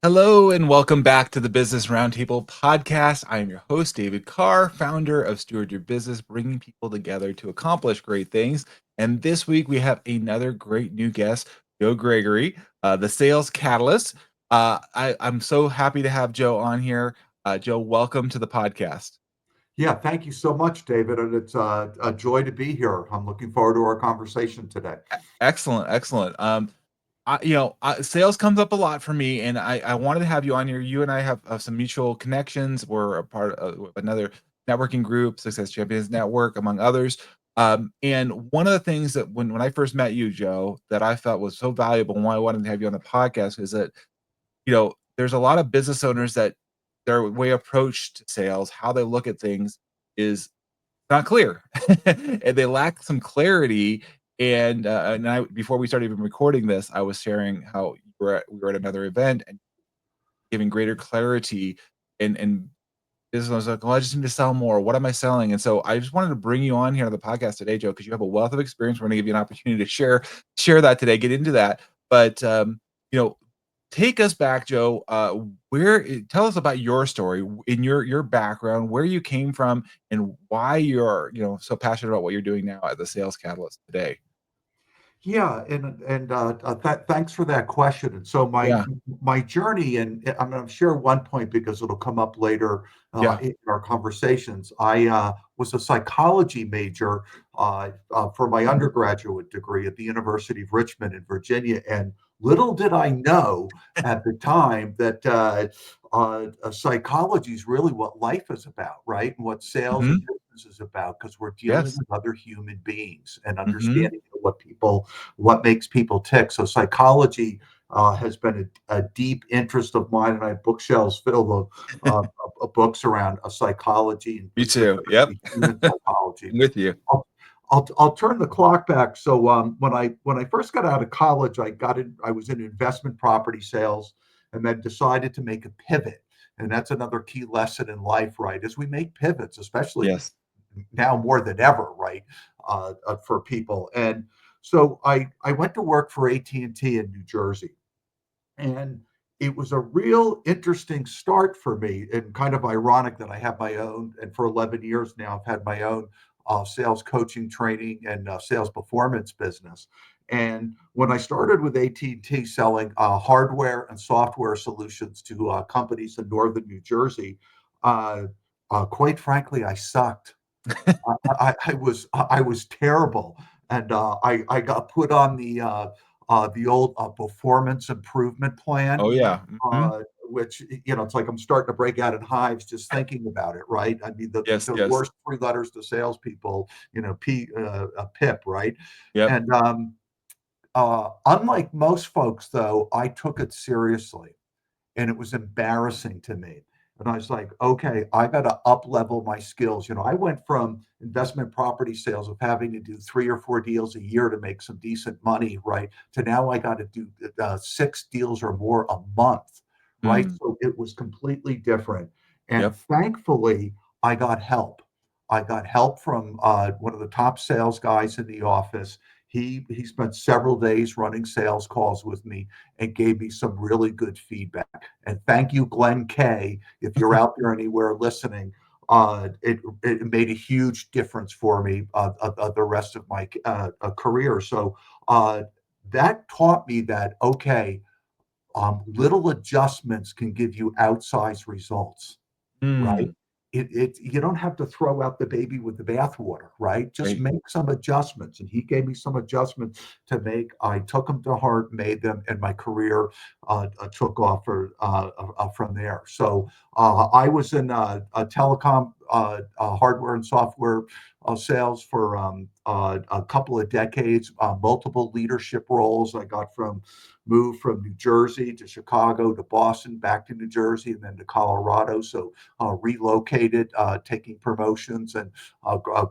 Hello and welcome back to the Business Roundtable Podcast. I am your host, David Carr, founder of Steward Your Business, bringing people together to accomplish great things. And this week we have another great new guest, Joe Gregory, the sales catalyst. I'm so happy to have Joe on here. Joe, welcome to the podcast. Yeah, thank you so much, David. And it's a joy to be here. I'm looking forward to our conversation today. Excellent, excellent. Sales comes up a lot for me, and I wanted to have you on here. You and I have some mutual connections. We're a part of another networking group, Success Champions Network, among others. And one of the things that when I first met you, Joe, that I felt was so valuable and why I wanted to have you on the podcast is that, there's a lot of business owners that their way approach to sales, how they look at things is not clear. And they lack some clarity. And I before we started even recording this, I was sharing how we were at another event and giving greater clarity and business owners like, "Oh, I just need to sell more. What am I selling?" And so I just wanted to bring you on here on the podcast today, Joe, because you have a wealth of experience. We're gonna give you an opportunity to share that today, get into that. But you know, take us back, Joe. Where tell us about your story in your background, where you came from, and why you're so passionate about what you're doing now at the Sales Catalyst today. Yeah, and thanks for that question. And so Yeah, my journey, and I'm going to share one point because it'll come up later yeah. in our conversations. I was a psychology major for my undergraduate degree at the University of Richmond in Virginia, and little did I know at the time that psychology is really what life is about, right? And what sales and Hmm. business is about, because we're dealing Yes. with other human beings and Hmm. understanding what makes people tick. So psychology has been a deep interest of mine, and I have bookshelves filled of books around psychology Me and too. Yep. specifically human psychology. I'm with you. I'll, I'll turn the clock back. So when I first got out of college, I was in investment property sales, and then decided to make a pivot. And that's another key lesson in life, right? As we make pivots, especially Yes. now more than ever, right, for people. And so I went to work for AT&T in New Jersey, and it was a real interesting start for me, and kind of ironic that I have my own, and for 11 years now, I've had my own sales coaching training and sales performance business. And when I started with AT&T selling hardware and software solutions to companies in northern New Jersey, uh, quite frankly, I sucked. I was terrible, and I got put on the old performance improvement plan, Oh yeah. Hmm. which it's like I'm starting to break out in hives just thinking about it. Right? I mean, Yes. the Yes. worst three letters to salespeople, PIP, right? Yep. And unlike most folks, though, I took it seriously, and it was embarrassing to me. And I was like, okay, I got to up level my skills. I went from investment property sales of having to do 3 or 4 deals a year to make some decent money, right? To now I got to do 6 deals or more a month, right? Mm. So it was completely different. And Yep. thankfully, I got help. I got help from one of the top sales guys in the office. He spent several days running sales calls with me and gave me some really good feedback. And thank you, Glenn Kay, if you're out there anywhere listening. It made a huge difference for me the rest of my career. So uh, that taught me that, okay, little adjustments can give you outsized results, right? Mm. You don't have to throw out the baby with the bathwater, right? Just Right. make some adjustments. And he gave me some adjustments to make. I took them to heart, made them, and my career took off from there. So I was in telecom hardware and software sales for a couple of decades, multiple leadership roles. I moved from New Jersey to Chicago to Boston, back to New Jersey, and then to Colorado. So relocated, taking promotions and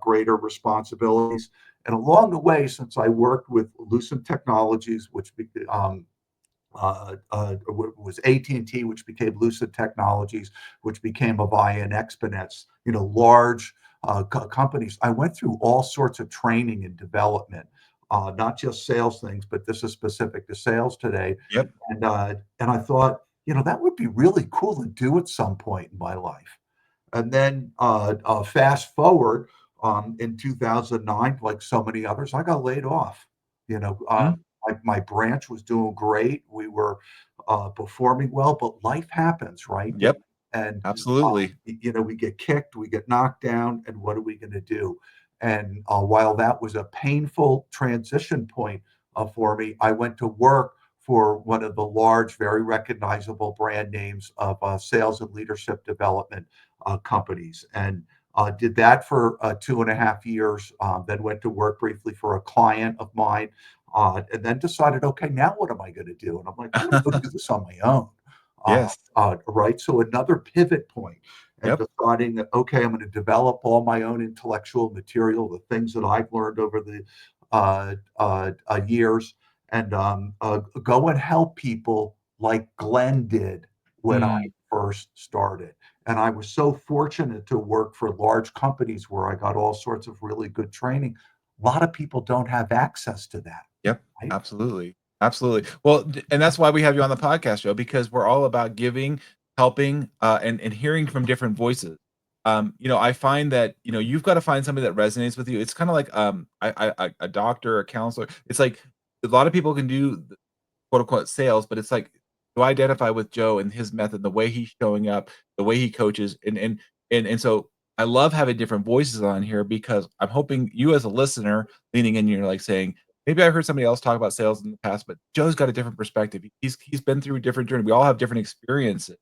greater responsibilities. And along the way, since I worked with Lucent Technologies, which was AT&T, which became Lucent Technologies, which became Avaya and Exponents, large companies, I went through all sorts of training and development, not just sales things, but this is specific to sales today. Yep. And I thought, that would be really cool to do at some point in my life. And then fast forward in 2009, like so many others, I got laid off. You know, Mhm. my branch was doing great. We were performing well, but life happens, right? Yep, And absolutely. we get kicked, we get knocked down, and what are we going to do? And while that was a painful transition point for me, I went to work for one of the large, very recognizable brand names of sales and leadership development companies, and did that for 2.5 years. Then went to work briefly for a client of mine, and then decided, okay, now what am I going to do? And I'm like, I'm going to go do this on my own. Yes. Right. So another pivot point, and Yep. deciding that, okay, I'm going to develop all my own intellectual material, the things that I've learned over the years, and go and help people like Glenn did when I Mm, first started. And I was so fortunate to work for large companies where I got all sorts of really good training. A lot of people don't have access to that, yep, right? absolutely, absolutely. Well, and that's why we have you on the podcast, Joe, because we're all about giving, helping, and hearing from different voices. I find that you've got to find somebody that resonates with you. It's kind of like a doctor, a counselor. It's like a lot of people can do quote unquote sales, but it's like, do I identify with Joe and his method, the way he's showing up, the way he coaches, and so I love having different voices on here because I'm hoping you as a listener leaning in, you're like saying, maybe I heard somebody else talk about sales in the past, but Joe's got a different perspective. He's been through a different journey. We all have different experiences.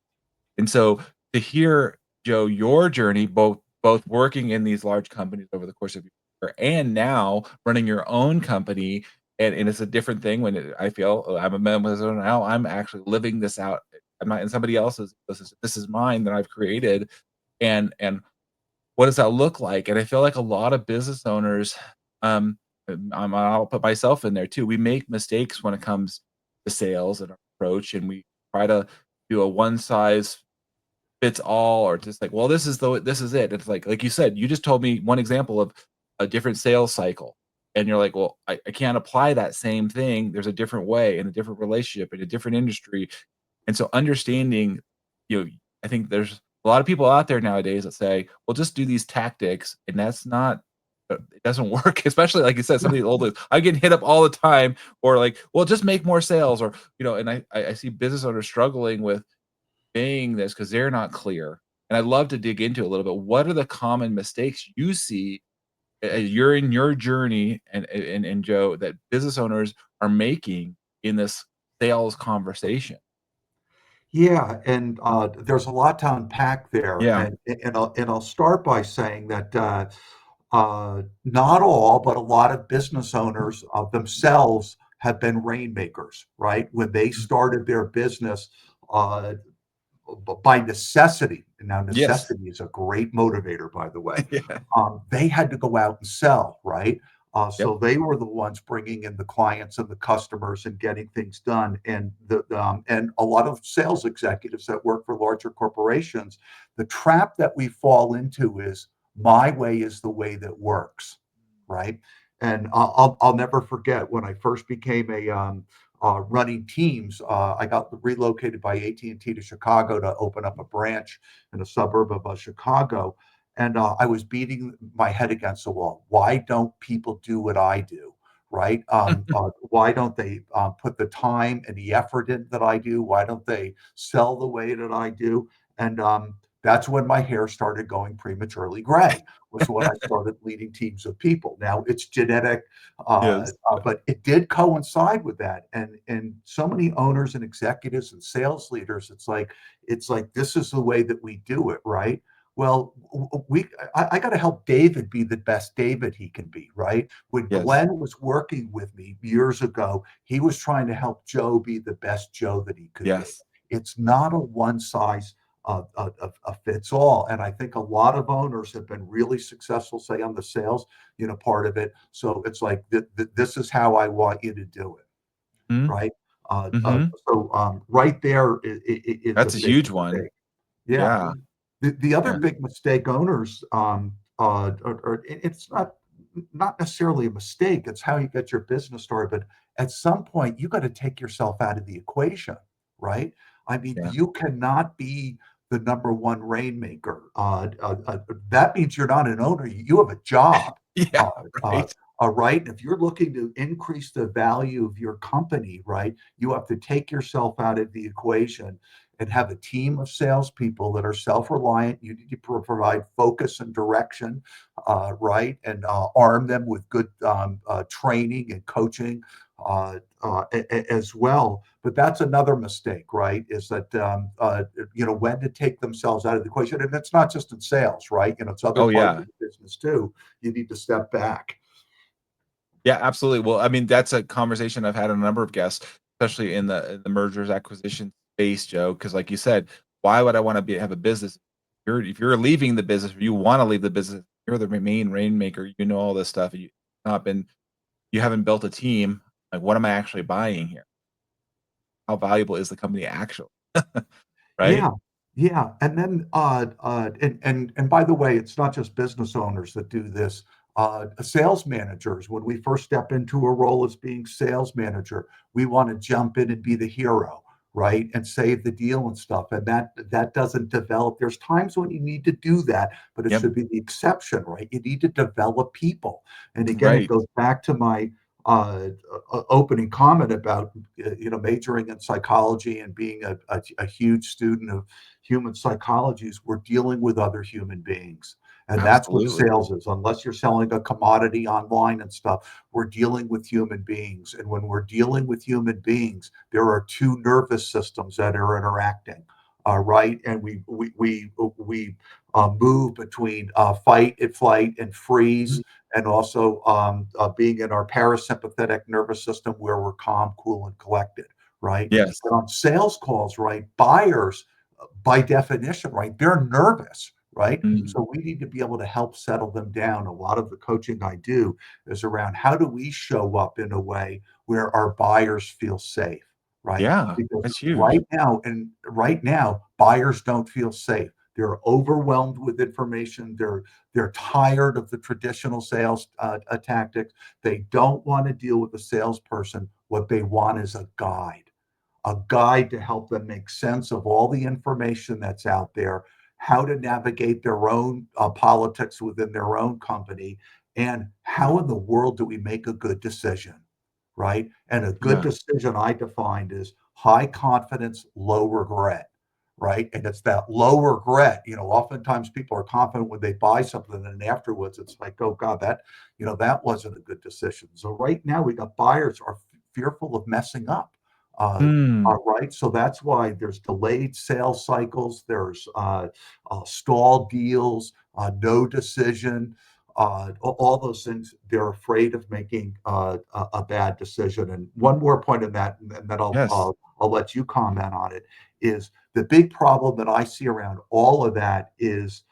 And so to hear, Joe, your journey, both working in these large companies over the course of your career and now running your own company, and it's a different thing when I feel I'm a member now. I'm actually living this out. I'm not in somebody else's. This is mine that I've created, and what does that look like? And I feel like a lot of business owners, I'll put myself in there too. We make mistakes when it comes to sales and our approach, and we try to do a one size fits all, or just like, well, this is it. It's like you said, you just told me one example of a different sales cycle. And you're like, well, I can't apply that same thing. There's a different way in a different relationship in a different industry. And so understanding, you know, I think there's a lot of people out there nowadays that say, well, just do these tactics. And that's not it doesn't work, especially like you said, some of the old I get hit up all the time, or like, well, just make more sales, or and I see business owners struggling with saying this because they're not clear. And I'd love to dig into a little bit. What are the common mistakes you see you're in your journey, and Joe, that business owners are making in this sales conversation? Yeah, and there's a lot to unpack there, Yeah. and I'll start by saying that not all, but a lot of business owners themselves have been rainmakers, right? When they Mm. started their business, uh, by necessity, and now Yes. necessity is a great motivator, by the way, Yeah. they had to go out and sell, right? Yep. So they were the ones bringing in the clients and the customers and getting things done. And a lot of sales executives that work for larger corporations, the trap that we fall into is my way is the way that works, right? And I'll never forget when I first became a running teams. I got relocated by AT&T to Chicago to open up a branch in a suburb of Chicago, and I was beating my head against the wall. Why don't people do what I do? Right? Why don't they put the time and the effort in that I do? Why don't they sell the way that I do? And that's when my hair started going prematurely gray. Was when I started leading teams of people. Now it's genetic, Yes. but it did coincide with that. And so many owners and executives and sales leaders, it's like this is the way that we do it, right? Well, I got to help David be the best David he can be, right? When Yes. Glenn was working with me years ago, he was trying to help Joe be the best Joe that he could be. Yes. It's not a one size fits all. And I think a lot of owners have been really successful, say on the sales, part of it. So it's like this is how I want you to do it, Mhm. right? Mhm. Right there is a That's a big huge one. mistake. Yeah. Yeah. The other Yeah. big mistake owners, it's not necessarily a mistake. It's how you get your business started. But at some point, you got to take yourself out of the equation, right? I mean, Yeah. you cannot be the number one rainmaker. That means you're not an owner. You have a job. Yeah, Uh, uh, right. right. If you're looking to increase the value of your company, right, you have to take yourself out of the equation and have a team of salespeople that are self-reliant. You need to provide focus and direction, right, and arm them with good training and coaching as well. But that's another mistake, right? Is that when to take themselves out of the equation, and it's not just in sales, right? It's other Oh, parts of yeah. the business too. You need to step back. Yeah, absolutely. Well, I mean, that's a conversation I've had a number of guests, especially in the mergers acquisition space, Joe. Because, like you said, why would I want to have a business? If you're leaving the business, or you want to leave the business, you're the main rainmaker. You know all this stuff. You haven't built a team. Like, what am I actually buying here? How valuable is the company actually? Right? Yeah, yeah, and then, and by the way, it's not just business owners that do this. Sales managers, when we first step into a role as being sales manager, we want to jump in and be the hero, right, and save the deal and stuff. And that doesn't develop. There's times when you need to do that, but it Yep. should be the exception, right? You need to develop people. And again, it Right. goes back to my opening comment about majoring in psychology and being a huge student of human psychology. We're dealing with other human beings, and that's what Absolutely. sales is. Unless you're selling a commodity online and stuff, we're dealing with human beings, and when we're dealing with human beings, there are two nervous systems that are interacting, right, and we move between fight and flight and freeze, Mhm. and also being in our parasympathetic nervous system where we're calm, cool, and collected, right? Yes. But on sales calls, right, buyers, by definition, right, they're nervous, right? Mm. So we need to be able to help settle them down. A lot of the coaching I do is around how do we show up in a way where our buyers feel safe, right? Yeah, Because that's huge. right now, buyers don't feel safe. They're overwhelmed with information. They're tired of the traditional sales tactics. They don't want to deal with a salesperson. What they want is a guide to help them make sense of all the information that's out there, how to navigate their own politics within their own company, and how in the world do we make a good decision, right? And a good Yeah. decision I defined is high confidence, low regret, right? And it's that low regret. Oftentimes people are confident when they buy something, and afterwards it's like, oh God, that wasn't a good decision. So right now we got buyers are fearful of messing up. Uh, Mm. right. So that's why there's delayed sales cycles, there's stall deals, no decision, all those things. They're afraid of making a bad decision. And one more point in that, and then Yes. I'll let you comment on it, is the big problem that I see around all of that is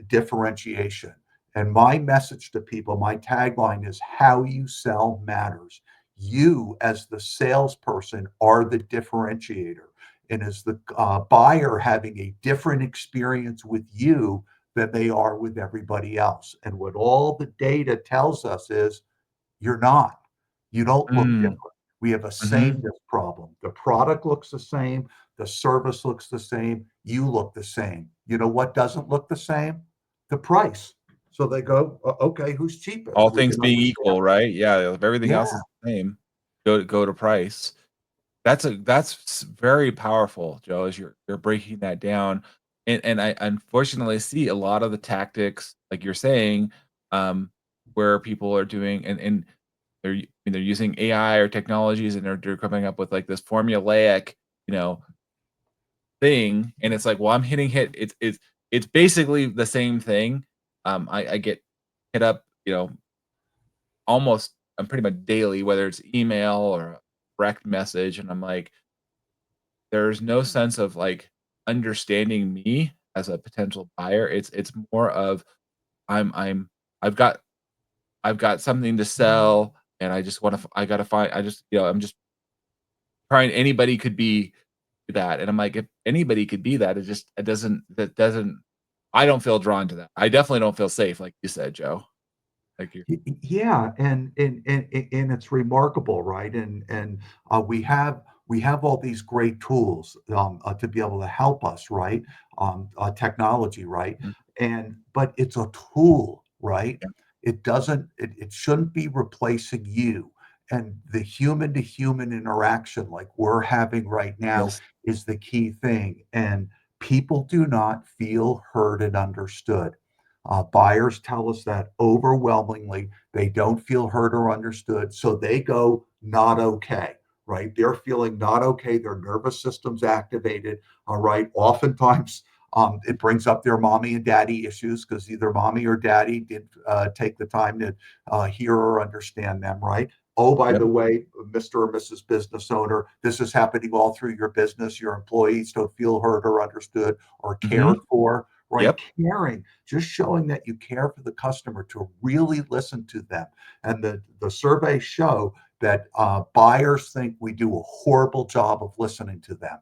differentiation. And my message to people, my tagline is how you sell matters. You, as the salesperson, are the differentiator. And as the buyer having a different experience with you than they are with everybody else. And what all the data tells us is you're not. You don't look Mm. different. We have a Mhm. sameness problem. The product looks the same. The service looks the same. You look the same. You know what doesn't look the same? The price. So they go, okay, who's cheapest? All We things can being understand. equal, right? Yeah, if everything else Yeah. is the same, go to price. That's very powerful, Joe, as you're breaking that down, and I unfortunately see a lot of the tactics, like you're saying, where people are doing and they're using AI or technologies, and they're coming up with, like, this formulaic, you know, thing, and it's like, well, I'm hitting hit it's basically the same thing. I get hit up, almost pretty much daily, whether it's email or a direct message, and I'm like, there's no sense of, like, understanding me as a potential buyer. It's more of I'm I've got something to sell, and I just wanna I gotta find I just I'm just trying anybody could be that, and I'm like, if anybody could be that, it doesn't I don't feel drawn to that. I definitely don't feel safe, like you said, Joe. Like you Yeah, and it's remarkable, right? And we have we have all these great tools to be able to help us, right? Technology, right? Mm, But it's a tool, right? yeah. It shouldn't be replacing you. And the human to human interaction, like we're having right now, Yes. is the key thing. And people do not feel heard and understood. Buyers tell us that overwhelmingly. They don't feel heard or understood. So they go, not okay, right? They're feeling not okay. Their nervous system's activated. All right. Oftentimes, it brings up their mommy and daddy issues because either mommy or daddy did take the time to hear or understand them, right? Oh, by Yep. the way, Mr. or Mrs. Business Owner, this is happening all through your business. Your employees don't feel heard or understood or Hmm. cared for, right? Yep. Caring, just showing that you care for the customer, to really listen to them. And the surveys show that buyers think we do a horrible job of listening to them,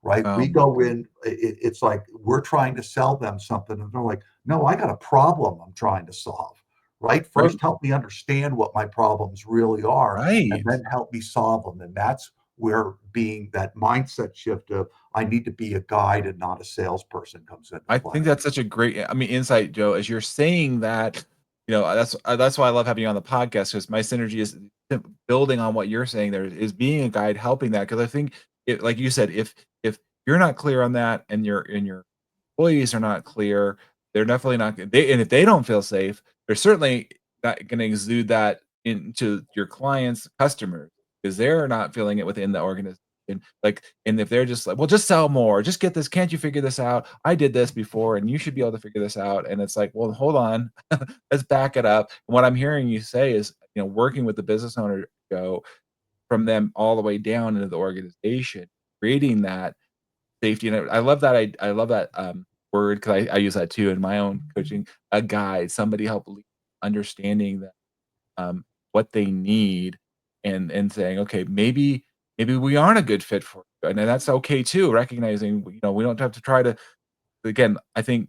right? Oh We my go God. in, it's like we're trying to sell them something, and they're like, no, I got a problem I'm trying to solve, right? Right. First, help me understand what my problems really are, and Right. then help me solve them. And that's where being that mindset shift of I need to be a guide and not a salesperson comes into I play. think that's such a great, I mean, insight, Joe, as you're saying that, that's why I love having you on the podcast because my synergy is building on what you're saying there is being a guide, helping that. Because I think it, like you said, if you're not clear on that and your employees are not clear, they're definitely not they and if they don't feel safe, they're certainly not gonna exude that into your clients, customers, because they're not feeling it within the organization. Like, and if they're just like, "Well, just sell more, just get this, can't you figure this out? I did this before, and you should be able to figure this out." And it's like, "Well, hold on, let's back it up." And what I'm hearing you say is, working with the business owner, go from them all the way down into the organization, creating that safety. And I love that. I love that word because I use that too in my own coaching. A guide, somebody help understanding that what they need and saying, okay, maybe we aren't a good fit for you, and then that's okay too. Recognizing we don't have to try to. Again, I think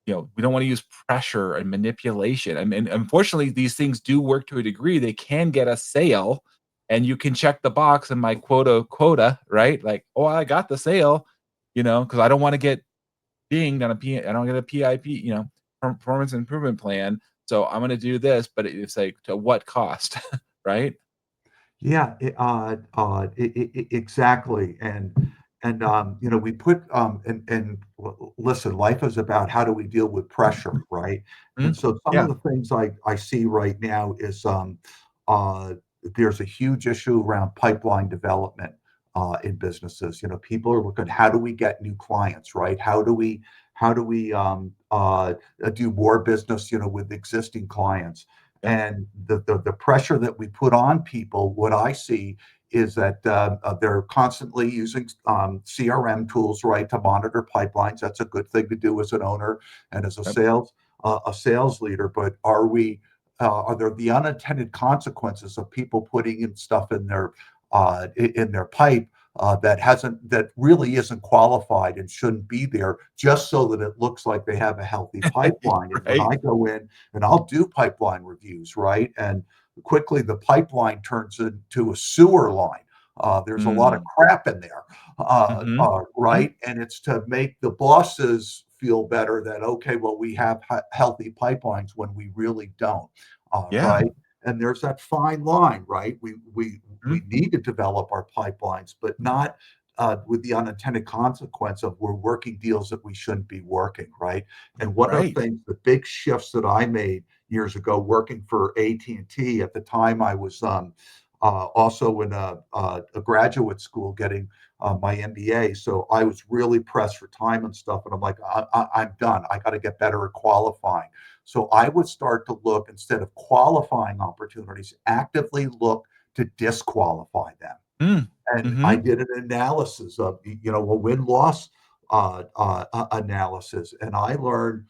we don't want to use pressure and manipulation. And unfortunately, these things do work to a degree. They can get a sale, and you can check the box in my quota, right? Like, oh, I got the sale, because I don't want to get dinged on a P. I don't get a PIP, performance improvement plan. So I'm going to do this, but it's like to what cost, right? Yeah, exactly. We put listen, life is about how do we deal with pressure, right? And Mhm. so some of Yeah. the things I see right now is uh, there's a huge issue around pipeline development in businesses. People are looking, how do we get new clients, right? How do we do more business, with existing clients? Yep. And the pressure that we put on people, what I see is that they're constantly using CRM tools, right, to monitor pipelines. That's a good thing to do as an owner and as Yep. a sales leader. But are there the unintended consequences of people putting in stuff in their pipe that really isn't qualified and shouldn't be there just so that it looks like they have a healthy pipeline? And when Right. I go in and I'll do pipeline reviews, right? And quickly the pipeline turns into a sewer line. There's a lot of Mm. crap in there, Mhm. Mhm. right? And it's to make the bosses feel better that, okay, well, we have healthy pipelines when we really don't, Yeah. right? And there's that fine line, right? We Mhm. need to develop our pipelines, but not with the unintended consequence of we're working deals that we shouldn't be working, right? And one of the Right. things, the big shifts that I made years ago working for AT&T, at the time I was also in a graduate school getting my MBA. So I was really pressed for time and stuff. And I'm like, I'm done. I got to get better at qualifying. So I would start to look, instead of qualifying opportunities, actively look to disqualify them. Mm. And I Mhm. did an analysis of, a win-loss analysis, and I learned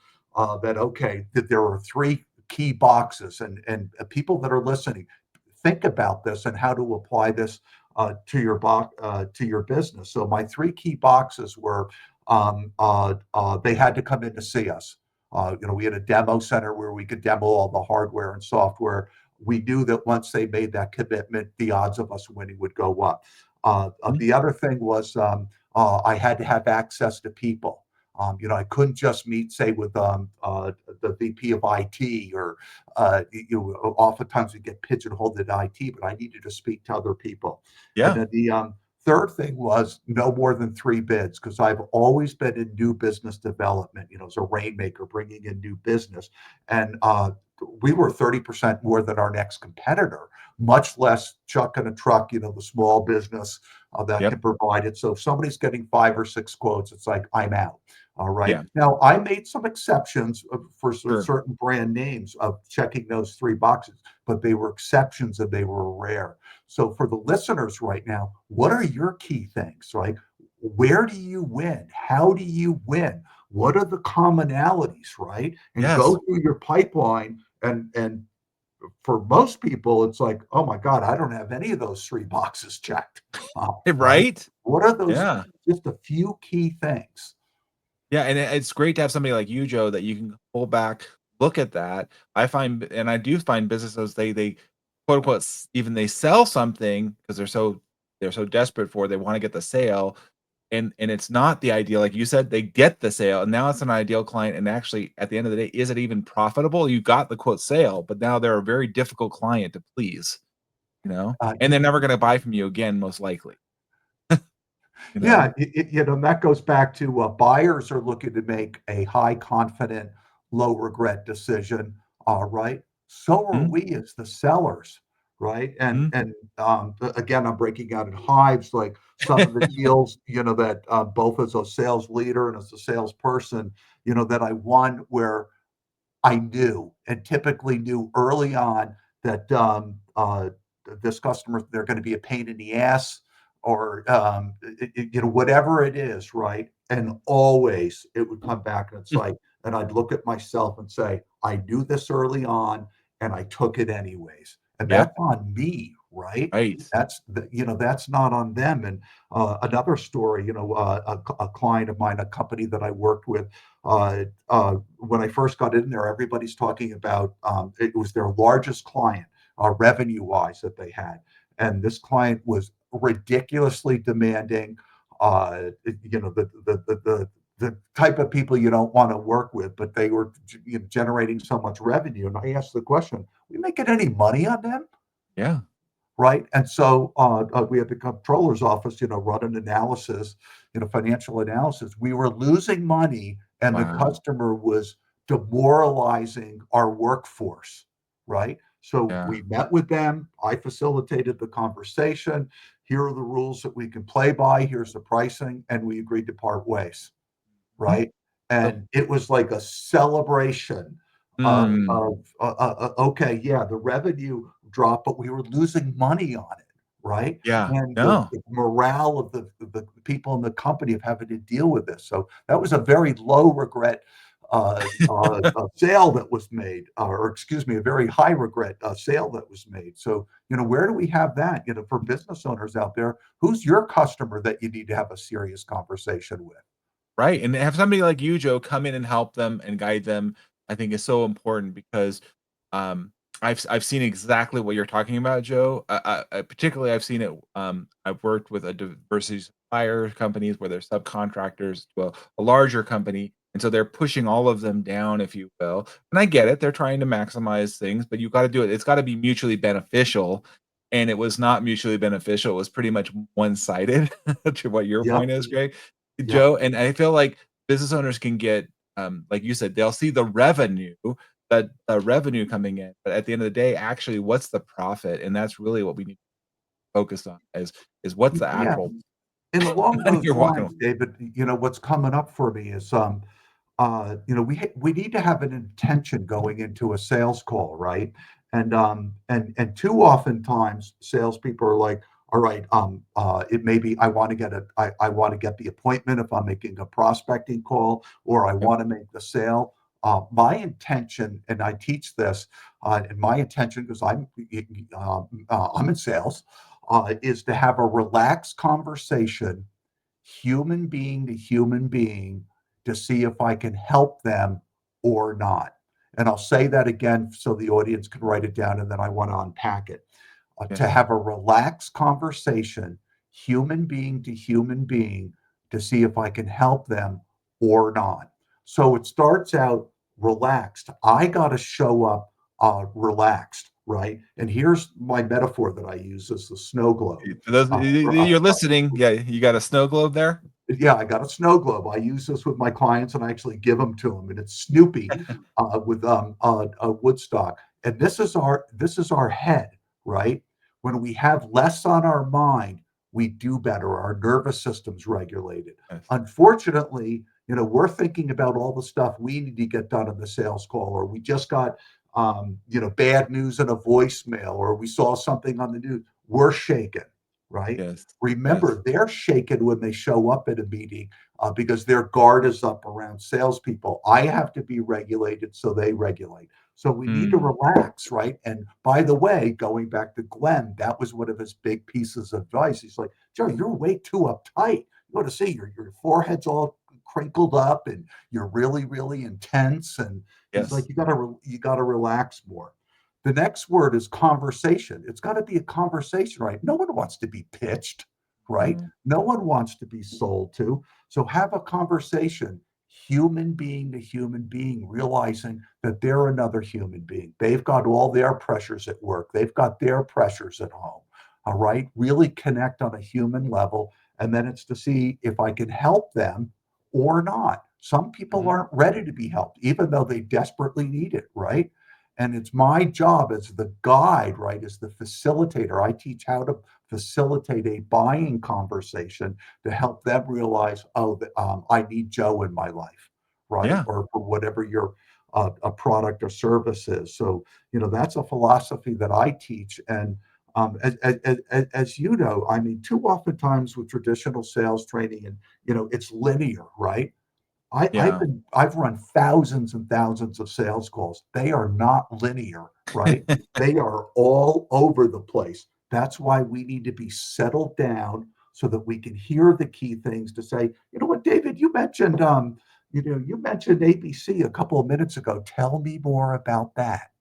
that, okay, that there are three key boxes, and people that are listening, think about this and how to apply this to your business. So my three key boxes were they had to come in to see us. We had a demo center where we could demo all the hardware and software. We knew that once they made that commitment, the odds of us winning would go up. Mhm. The other thing was I had to have access to people. I couldn't just meet, say, with the VP of IT, or oftentimes we get pigeonholed at IT, but I needed to speak to other people. And Yeah. then the third thing was no more than three bids, because I've always been in new business development, as a rainmaker, bringing in new business. And we were 30% more than our next competitor, much less chuck in a truck, the small business that Yep. can provide it. So if somebody's getting five or six quotes, it's like, I'm out. All right. Yeah. Now, I made some exceptions for Sure. certain brand names of checking those three boxes, but they were exceptions and they were rare. So for the listeners right now, what are your key things, right? Where do you win? How do you win? What are the commonalities, right? And go Yes. through your pipeline, and for most people, it's like, oh my God, I don't have any of those three boxes checked. Right? Right? What are those? Yeah. Just a few key things. Yeah, and it's great to have somebody like you, Joe, that you can pull back, look at that. I find, and I do find businesses, they quote unquote even they sell something because they're so desperate for it, they want to get the sale, and it's not the ideal. Like you said, they get the sale, and now it's an ideal client. And actually, at the end of the day, is it even profitable? You got the quote sale, but now they're a very difficult client to please, Uh, and they're never going to buy from you again, most likely. You know. Yeah, and that goes back to buyers are looking to make a high confident, low regret decision, right? So are Mhm. we as the sellers, right? And Mhm. and again, I'm breaking out in hives, like some of the deals, that both as a sales leader and as a salesperson, that I won, where I knew, and typically knew early on, that this customer, they're going to be a pain in the ass, or whatever it is, right? And always it would come back, and it's like, and I'd look at myself and say, I knew this early on, and I took it anyways, and Yep. that's on me, right? Right. That's not on them. And another story, a client of mine, a company that I worked with, when I first got in there, everybody's talking about, it was their largest client, revenue wise, that they had. And this client was ridiculously demanding, the type of people you don't want to work with, but they were generating so much revenue. And I asked the question, we making any money on them? Yeah. Right? And so we had the comptroller's office, run an analysis, financial analysis. We were losing money, and the Wow. customer was demoralizing our workforce, right? So Yeah. we met with them. I facilitated the conversation. Here are the rules that we can play by. Here's the pricing, and we agreed to part ways, Mhm. right? Yep. And it was like a celebration Mm. of okay, yeah, the revenue dropped, but we were losing money on it, right? Yeah. And No. the morale of the people in the company of having to deal with this. So that was a very low regret sale that was made, or excuse me, a very high regret sale that was made. So, where do we have that? For business owners out there, who's your customer that you need to have a serious conversation with? Right, and have somebody like you, Joe, come in and help them and guide them, I think is so important because, um, I've seen exactly what you're talking about, Joe. Particularly, I've seen it, I've worked with a diversity supplier companies where they're subcontractors to a larger company, and so they're pushing all of them down, if you will, and I get it, they're trying to maximize things, but you've gotta do it. It's gotta be mutually beneficial, and it was not mutually beneficial. It was pretty much one-sided to what your Yep. point is, Greg. Yep. Joe, and I feel like business owners can get, like you said, they'll see that the revenue coming in, but at the end of the day, actually, what's the profit? And that's really what we need to focus on is what's the Yeah. actual And along money those you're walking lines, away. David, what's coming up for me is, we need to have an intention going into a sales call, right? And too oftentimes salespeople are like, all right, it may be, I want to get the appointment if I'm making a prospecting call, or I Yep, want to make the sale. My intention, and I teach this, and my intention, because I'm in sales, is to have a relaxed conversation, human being to human being, to see if I can help them or not. And I'll say that again so the audience can write it down, and then I want to unpack it. To yes, have a relaxed conversation, human being to human being, to see if I can help them or not. So it starts out relaxed. I got to show up relaxed, right? And here's my metaphor that I use is the snow globe. For those you're listening, yeah, you got a snow globe there? Yeah, I got a snow globe. I use this with my clients, and I actually give them to them. And it's Snoopy with Woodstock. And this is our head, right? When we have less on our mind, we do better. Our nervous system's regulated. Yes. Unfortunately, we're thinking about all the stuff we need to get done in the sales call, or we just got bad news in a voicemail, or we saw something on the news. We're shaken, right? Yes. Remember, they're shaken when they show up at a meeting because their guard is up around salespeople. I have to be regulated, so they regulate. So we need to relax, right? And by the way, going back to Glenn, that was one of his big pieces of advice. He's like, Joe, you're way too uptight. You want to see your forehead's all crinkled up, and you're really, really intense. And he's like, Yes. you gotta relax more. The next word is conversation. It's got to be a conversation, right? No one wants to be pitched, right? No one wants to be sold to. So have a conversation, human being to human being, realizing that they're another human being. They've got all their pressures at work. They've got their pressures at home. All right. Really connect on a human level. And then it's to see if I can help them or not. Some people aren't ready to be helped, even though they desperately need it, right? And it's my job as the guide, right, as the facilitator. I teach how to facilitate a buying conversation to help them realize, I need Joe in my life, right? Yeah. Or for whatever your a product or service is. So, that's a philosophy that I teach. And as you know, I mean, too often times with traditional sales training, and it's linear, right? Yeah. I've run thousands and thousands of sales calls. They are not linear, right? They are all over the place. That's why we need to be settled down so that we can hear the key things to say, you know what, David, you mentioned ABC a couple of minutes ago. Tell me more about that,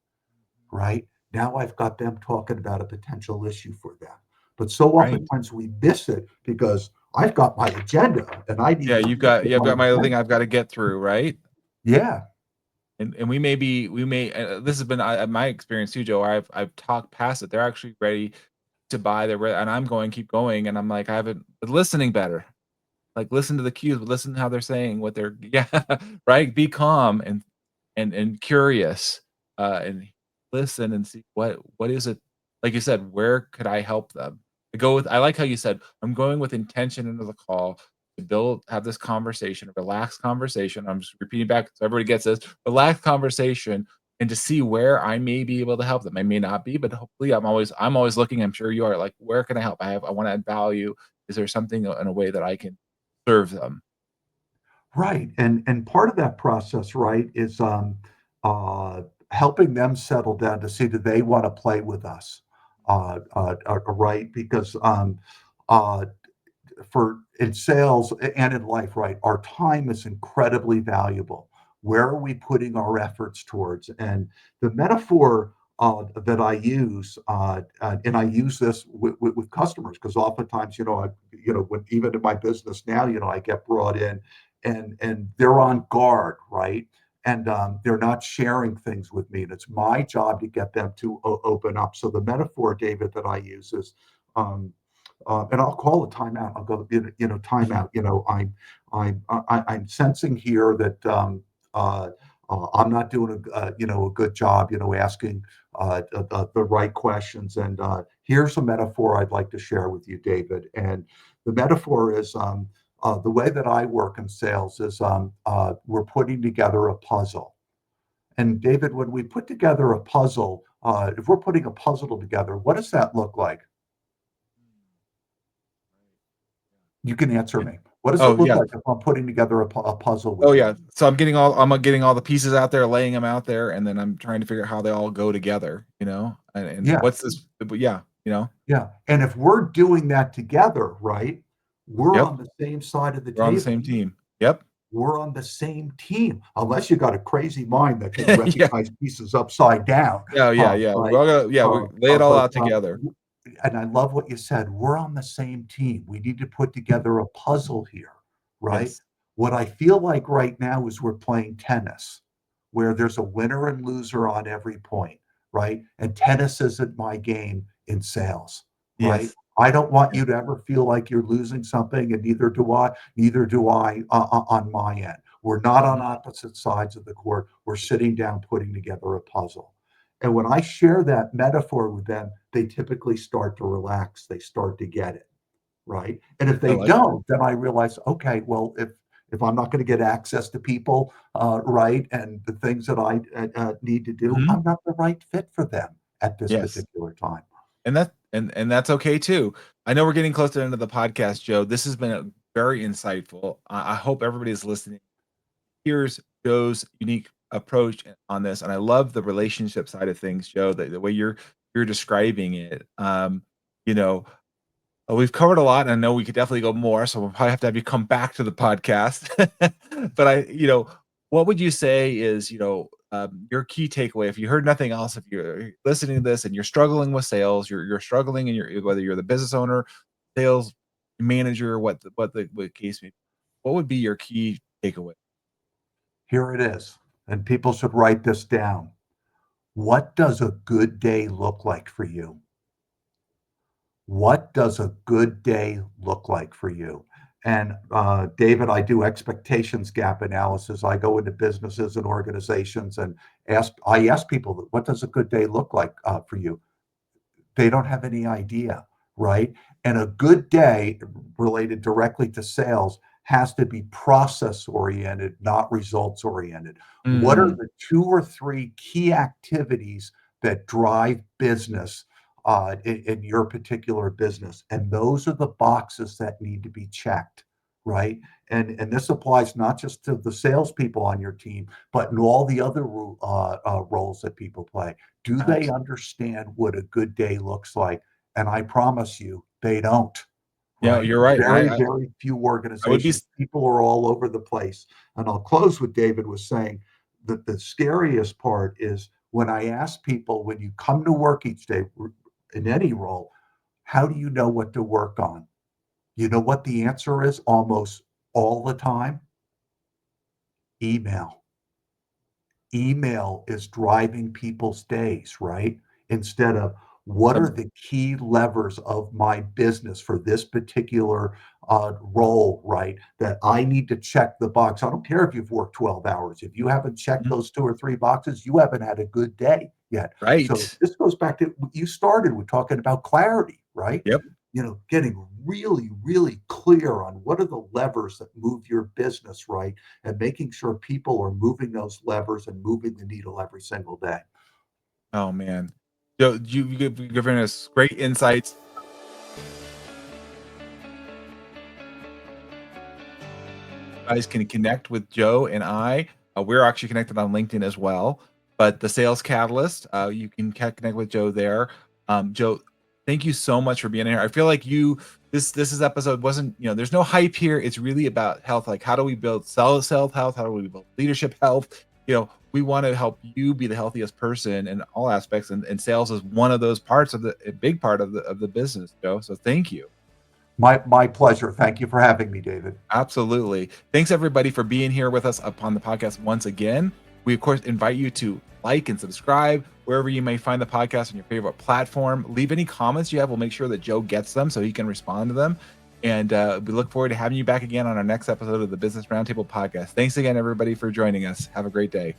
right? Now I've got them talking about a potential issue for them. But so Right. oftentimes we miss it because I've got my agenda and I need Yeah, to you've my got my other agenda. thing I've got to get through, right? Yeah, And we may this has been my experience too, Joe. I've talked past it. They're actually ready to buy. And I'm going, keep going, and I'm like, I haven't been listening better. Like, listen to the cues, listen to how they're saying what they're yeah, right? Be calm and curious, and listen and see what is it like you said, where could I help them? I like how you said, "I'm going with intention into the call to have this conversation, a relaxed conversation." I'm just repeating back so everybody gets this, relaxed conversation, and to see where I may be able to help them. I may not be, but hopefully I'm always looking, I'm sure you are, like, where can I help? I wanna add value. Is there something in a way that I can serve them? right. And part of that process, right, is uh, helping them settle down to see do they want to play with us, right? Because uh, for in sales and in life, right, our time is incredibly valuable. Where are we putting our efforts towards? And the metaphor that I use, and I use this with customers because oftentimes, even in my business now, I get brought in, and they're on guard, right? And they're not sharing things with me, and it's my job to get them to open up. So the metaphor, David, that I use is. And I'll call a timeout. I'll go, timeout. I'm sensing here that I'm not doing a good job, asking the right questions. And here's a metaphor I'd like to share with you, David. And the metaphor is the way that I work in sales is we're putting together a puzzle. And David, when we put together a puzzle, if we're putting a puzzle together, what does that look like? You can answer me. What does it Oh, look yeah. like if I'm putting together a puzzle Oh, with you? yeah. So I'm getting all the pieces out there, laying them out there, and then I'm trying to figure out how they all go together, and Yeah, what's this but yeah, yeah. And if we're doing that together, right, we're Yep, on the same side of the we're on the table. same team. Yep. We're on the same team, unless you got a crazy mind that can Yeah. recognize pieces upside down. Yeah, yeah, yeah. We're Right. all gonna yeah, we lay it all But out together. and I love what you said, we're on the same team. We need to put together a puzzle here, right? Yes. What I feel like right now is we're playing tennis, where there's a winner and loser on every point, right? And tennis isn't my game in sales, right? Yes. I don't want you to ever feel like you're losing something, and neither do I on my end. We're not on Mhm. opposite sides of the court. We're sitting down putting together a puzzle. And when I share that metaphor with them, they typically start to relax. They start to get it, right? And if I they like that. don't, then I realize, okay, well, if I'm not going to get access to people, right, and the things that I need to do, Mhm. I'm not the right fit for them at this Yes. particular time. And that's okay too. I know we're getting close to the end of the podcast, Joe. This has been very insightful. I hope everybody's listening. Here's Joe's unique approach on this, and I love the relationship side of things, Joe. The way you're describing it. You know, we've covered a lot, and I know we could definitely go more, so we'll probably have you come back to the podcast. But what would you say is, your key takeaway if you heard nothing else, if you're listening to this and you're struggling with sales, you're struggling, and whether you're the business owner, sales manager, what case may be, what would be your key takeaway? Here it is. And people should write this down. What does a good day look like for you? What does a good day look like for you? And David, I do expectations gap analysis. I go into businesses and organizations and I ask people, what does a good day look like for you? They don't have any idea, right? And a good day related directly to sales has to be process oriented, not results oriented. What are Mm, the 2 or 3 key activities that drive business in your particular business? And those are the boxes that need to be checked, right? And this applies not just to the salespeople on your team, but in all the other roles that people play. Do they absolutely. understand what a good day looks like? And I promise you, they don't, right? You're right. Very, very few I would be organizations. People are all over the place. And I'll close with David was saying that the scariest part is when I ask people, when you come to work each day in any role, how do you know what to work on? You know what the answer is almost all the time? Email. Email is driving people's days, right? Instead of what are some the key levers of my business for this particular role, right? That I need to check the box. I don't care if you've worked 12 hours. If you haven't checked Mhm. those 2 or 3 boxes, you haven't had a good day yet. So Right. this goes back to you started with talking about clarity, right? Yep. Getting really, really clear on what are the levers that move your business, right? And making sure people are moving those levers and moving the needle every single day. Oh, man. Joe, you've given us great insights. You guys can connect with Joe and I. We're actually connected on LinkedIn as well. But the Sales Catalyst, you can connect with Joe there. Joe, thank you so much for being here. I feel like this episode wasn't, there's no hype here. It's really about health. Like, how do we build sales health? How do we build leadership health? We want to help you be the healthiest person in all aspects, and sales is one of those parts of a big part of the business, Joe. So thank you. My pleasure. Thank you for having me, David. Absolutely. Thanks everybody for being here with us upon the podcast once again. We of course invite you to like and subscribe wherever you may find the podcast on your favorite platform. Leave any comments you have. We'll make sure that Joe gets them so he can respond to them. And we look forward to having you back again on our next episode of the Business Roundtable Podcast. Thanks again, everybody, for joining us. Have a great day.